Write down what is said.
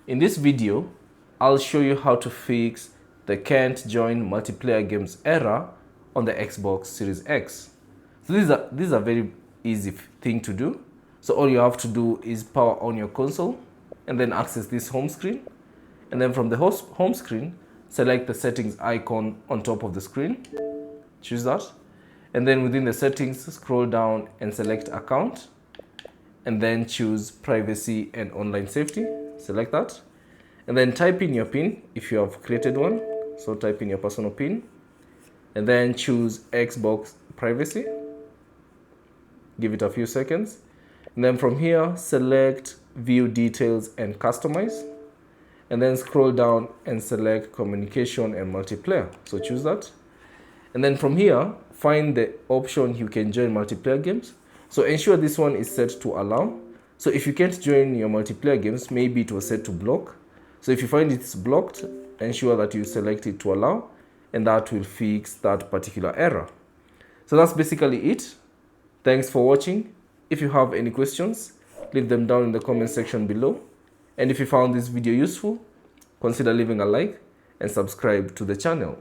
In this video, I'll show you how to fix the can't join multiplayer games error on the Xbox Series X. So this is a very easy thing to do. So all you have to do is power on your console and then access this home screen. And then from the home screen, select the settings icon on top of the screen. Choose that. And then within the settings, scroll down and select account. And then choose privacy and online safety. Select that. And then type in your PIN if you have created one. So type in your personal PIN. And then choose Xbox privacy. Give it a few seconds. And then from here, select view details and customize. And then scroll down and select communication and multiplayer. So choose that. And then from here, find the option you can join multiplayer games. So ensure this one is set to allow. So if you can't join your multiplayer games, maybe it was set to block. So if you find it's blocked, ensure that you select it to allow, and that will fix that particular error. So that's basically it. Thanks for watching. If you have any questions, leave them down in the comment section below. And if you found this video useful, consider leaving a like and subscribe to the channel.